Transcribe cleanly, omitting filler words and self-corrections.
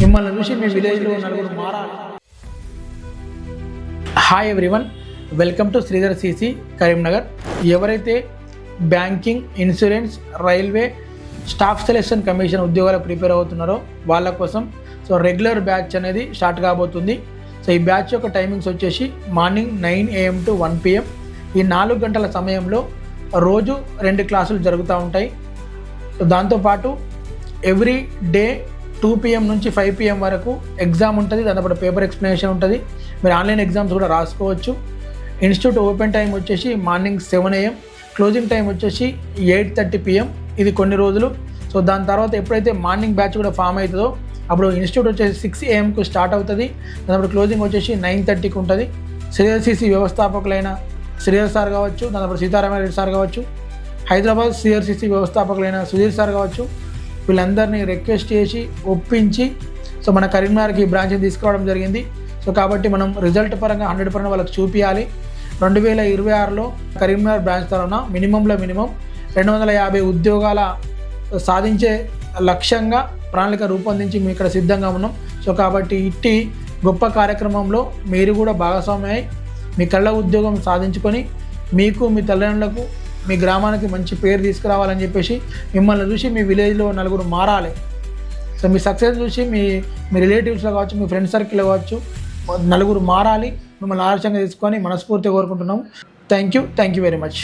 మిమ్మల్ని చూసి మీ విలేజ్లో నలుగురు మారాలి. Hi everyone, welcome to Sridhar CC Karimnagar. ఎవరైతే banking, insurance, railway, staff selection commission ఉద్యోగాలకు ప్రిపేర్ అవుతున్నారో వాళ్ళ కోసం రెగ్యులర్ బ్యాచ్ అనేది స్టార్ట్ కాబోతుంది. ఈ బ్యాచ్ యొక్క టైమింగ్స్ వచ్చేసి మార్నింగ్ 9 AM to 1 PM. ఈ 4 గంటల సమయంలో రోజు 2 క్లాసులు జరుగుతూ ఉంటాయి. దాంతోపాటు ఎవ్రీ డే 2 PM నుంచి 5 PM వరకు ఎగ్జామ్ ఉంటుంది. దాంతోపాటు పేపర్ ఎక్స్ప్లెనేషన్ ఉంటుంది. మీరు ఆన్లైన్ ఎగ్జామ్స్ కూడా రాసుకోవచ్చు. ఇన్స్టిట్యూట్ ఓపెన్ టైం వచ్చేసి మార్నింగ్ 7 AM, క్లోజింగ్ టైం వచ్చేసి 8:30 PM. ఇది కొన్ని రోజులు. దాని తర్వాత ఎప్పుడైతే మార్నింగ్ బ్యాచ్ కూడా ఫామ్ అవుతుందో అప్పుడు ఇన్స్టిట్యూట్ వచ్చేసి 6 AM స్టార్ట్ అవుతుంది. దాంతో క్లోజింగ్ వచ్చేసి 9:30 ఉంటుంది. శ్రీధర్ సిసి వ్యవస్థాపకులైన శ్రీధర్ సార్ కావచ్చు, దాంతో సీతారామరెడ్డి సార్ కావచ్చు, హైదరాబాద్ శ్రీధర్ సిసి వ్యవస్థాపకులైన సుధీర్ సార్ కావచ్చు, వీళ్ళందరినీ రిక్వెస్ట్ చేసి ఒప్పించి మన కరీంనగర్కి ఈ బ్రాంచ్ని తీసుకురావడం జరిగింది. కాబట్టి మనం రిజల్ట్ పరంగా 100% వాళ్ళకి చూపించాలి. 2026లో కరీంనగర్ బ్రాంచ్ తరఫున మినిమంలో మినిమం 250 ఉద్యోగాల సాధించే లక్ష్యంగా ప్రణాళిక రూపొందించి మేము ఇక్కడ సిద్ధంగా ఉన్నాం. కాబట్టి ఇట్టి గొప్ప కార్యక్రమంలో మీరు కూడా భాగస్వామ్యం మీ కళ్ళ ఉద్యోగం సాధించుకొని మీకు, మీ తల్లిదండ్రులకు, మీ గ్రామానికి మంచి పేరు తీసుకురావాలని చెప్పేసి మిమ్మల్ని చూసి మీ విలేజ్లో నలుగురు మారాలి. మీ సక్సెస్ చూసి మీ రిలేటివ్స్లో కావచ్చు, మీ ఫ్రెండ్ సర్కిల్లో కావచ్చు నలుగురు మారాలి. మిమ్మల్ని ఆదర్శంగా తీసుకొని మనస్ఫూర్తిగా కోరుకుంటున్నాం. Thank you very much.